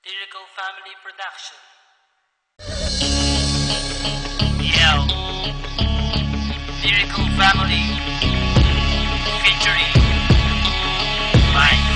Lyrical Family Production. Yo, Lyrical Family featuring Mike.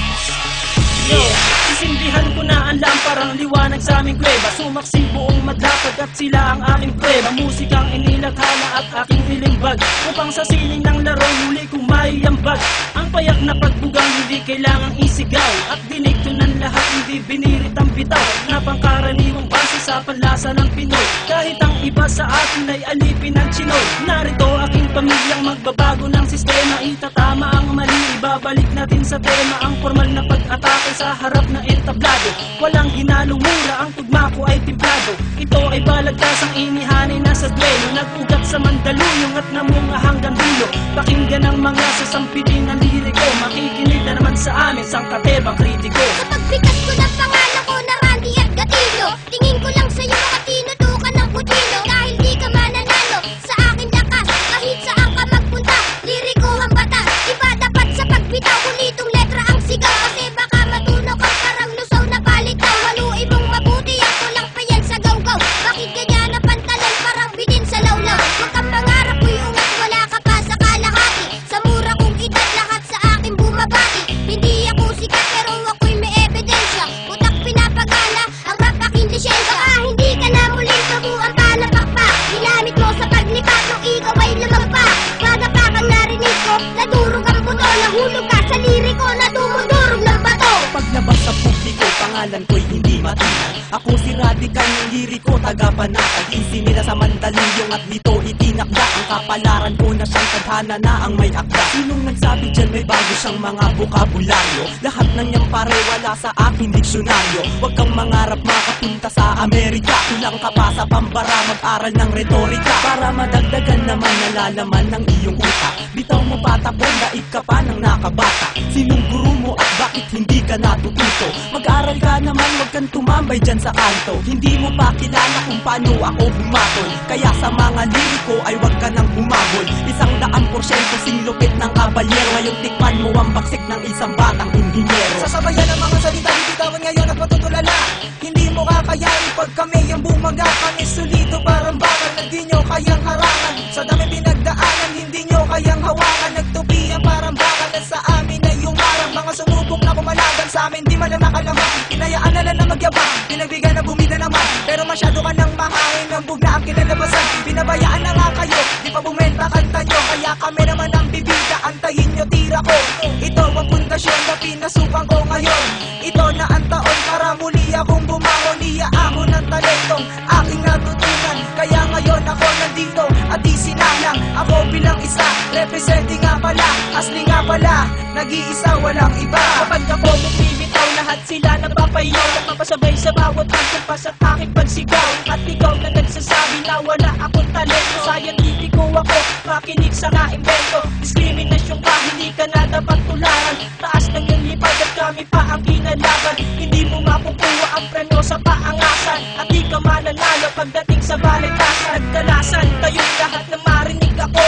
Yo, sisindihan ko na ang lamparang liwanag sa aming kuweba. Sumaksi buong madlapag at sila ang aking prueba. Musikang inilathala at aking ilimbag, upang sa sining ng laro muli kong maiambag. Ang payak na pagbugang hindi kailangang isigaw, at dinikto ng lahat hindi binirit ang bitaw, na pangkaraniwang base sa panlasa ng Pinoy. Kahit ang iba sa atin ay alipin ng Chinoy. Narito aking pamilyang magbabago ng sistema. Itatama ang mali, ibabalik natin sa tema ang formal na pag-atake sa harap na entablado. Walang hinalumura, ang tugma ko ay timplado. Ito ay balagtasang inihani na sa duelo, nag-ugat sa Mandaluyong at namunga hanggang dulo. Pakinggan ang mga sasampitin ng liriko, makikinig na naman sa amin sang katebang kritiko. Kapag bigat ko ng pangalan ko na Randy at Gatillo, tingin ko lang sa'yo at tinutukan ng kutilo. Dahil di ka mananalo sa akin lakas, kahit saan ka magpunta, liriko ang bata. Iba dapat sa pagbitaw, kulitong letra ang sigaw. Kasi baka matunaw kang parang lusaw na palitaw. Haluin mong mabuti, ako lang pa yan sa gaw-gaw. Bakit ganyan na pantalan parang bidin sa lawlaw? Huwag kang mangarap ko'y ungat, wala ka pa sa kalahati. Sa mura kong edad, lahat sa akin bumabati. Hindi ako sikat pero ako'y may ebidensya. Utak pinapagana, ang rap aking lisensya. Baka hindi ka na muling kabuang palapakpak. Ginamit mo sa paglipat nung ikaw ay lumagpa. Pagapakang narinig ko, nadurog ang buto. Nahulog ka sa liriko na dumudurog ng bato. Paglabas sa publiko, pangalan ko'y hindi matinag. Ako si Radical ng liriko, taga-panatag. Isinila sa Mandaluyong at dito itinakda. Ang kapalaran ko na siyang tadhana na ang may akda. Sinong nagsabi dyan may bago siyang mga bokabularyo? Lahat ng niyang pare wala sa aking diksyonaryo. Huwag kang mangarap makapunta sa Amerika. Kulang ka pa sa pambara, mag-aral ng retorika, para madagdagan naman nalalaman ng iyong utak. Bitaw mo patapon, daig ka pa ng nakabata. Sinong guru mo at bakit hindi ka natututo? Mag-aral ka naman, huwag kang tumambay dyan sa kanto. Hindi mo pa kilala kung paano ako bumatol, kaya sa mga liriko ay huwag ka nang humabol. 100% singlupit ng kabalyero, ngayon tikman mo ang baksik ng isang batang inhinyero. Sasabayan ang mga salita, bitawan ngayon at matutulala. Hindi mo kakayanin pag kami ang bumaga. Kami solido parang bakal na di nyo kayang harangan. Sa dami pinagdaanan, hindi nyo kayang hawakan. Nagtupian parang bakal na sa amin ay umarang. Mga sumubok na kumalaban sa amin, di man lang nakalaman. Pinayaan na lang na magyabang, pinagbigyan na bumida naman. Pero masyado ka nang mahangin, ang bug na ang kinalabasan. Pinabayaan na nga kayo, di pa bumenta kanta nyo. Kaya kami naman ang bibida, antayin nyo tira ko. Ito ang pundasyon na pinasukan ko ngayon. Ito na ang taon para muli akong bumangon. Iyaahon ng talentong aking natutunan. Kaya ngayon ako nandito at di sinalang. Ako bilang isa, representing nga pala, asli nga pala, nag-iisa walang iba. Kapag ako bumibitaw, lahat sila napapayaw. Napapasabay sa bawat pagkumpas at aking pagsigaw. At ikaw na nagsasabi na wala akong talento. Scientifico ako, makinig sa kaimbento. Diskriminasyon ka, hindi ka na dapat tularan. Taas ng iyong lipad at kami pa ang kinalaban. Hindi mo makukuha ang premyo sa paangasan. At di ka mananalo pagdating sa balitasan. Nagdalasan kayong lahat na marinig ako.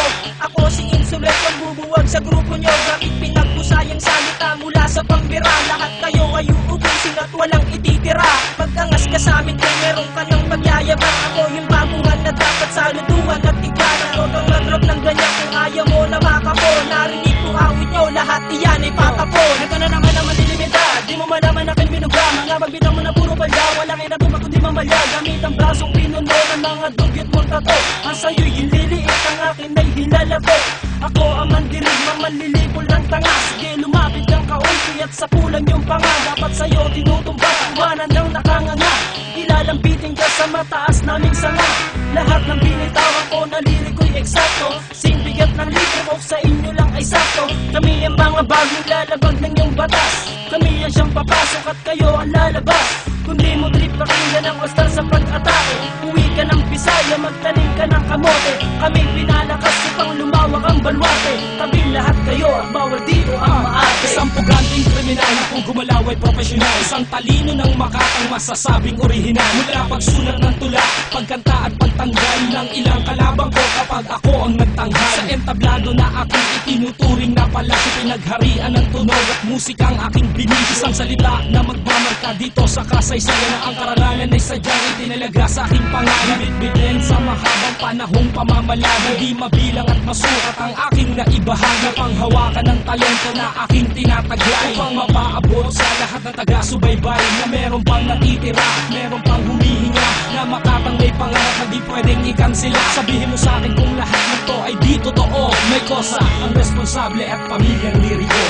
Ako si Insulet, ang bubuwag sa grupo nyo. Gamit pinagpusayang salita mula sa pambira. Lahat kayo ay uubusin at walang ititira. Pagdangas ka sa amin kung meron ka ng magyayabang. Ako yung baguhan na dapat saluduan at tigana. Huwag kang mag-drop ng ganyan kung ayaw mo na makako. Narinig ko awit nyo, lahat iyan ay patapon. Ito na naman ang malilimita, di mo malaman aking binuga. Mga magbitaw mo na puro palya, walang inatuma kundi mamalya. Gamit ang brasong pinuno ng mga dugyot mong tato. Ang sa'yo'y hililiit, ang akin ay hilalabo. Ako ang mandirig, mamanlilipol ng tanga. Sige lumapit kang kaunti at sapulan yung panga. Dapat sa'yo tinutumba, kumanan ng nakanganga. Ilalambitin ka sa mataas naming sanga. Lahat ng binitawan ko na liriko'y eksakto. Singbigat ng libro sa inyo lang ay sakto. Kami ang mga bagong lalabag ng iyong batas. Kami ang siyang papasok at kayo ang lalabas. Kundi mo trip pakinggan ang wastar sa pag-atake. Uwi ka ng Bisaya, magtanim ka ng kamote. Kami pinalakas upang lumawak ang balwarte. Tabi lahat kayo at bawal dito ang maate. Isang puganteng kriminal na Kung gumalaw ay profesional, isang talino ng makatang masasabing orihinal. Mula pagsulat ng tula, pagkanta at pagtanggal ng ilang kalabang ko kapag ako ang nagtanghal. Sa entablado na aking itinuturing na palasyo, pinagharian ng tunog at musika ang aking bilis. Isang salita na magmamarka dito sa kasaysayan, na ang karalanan ay sadyang itinalaga sa aking pangalan. Bitbitin sa mahabang panahong pamamalaga, di mabilang at masukat ang aking naibahagi. Panghawakan ng talento na aking tinataglay, upang mapaabot sa lahat ng taga-subaybay na meron pang natitira, meron pang humihinga, na makatang may pangarap na di pwedeng ikansila. Sabihin mo sa akin kung lahat nito ay di totoo, may kosa ang responsable at pamilyang liriko.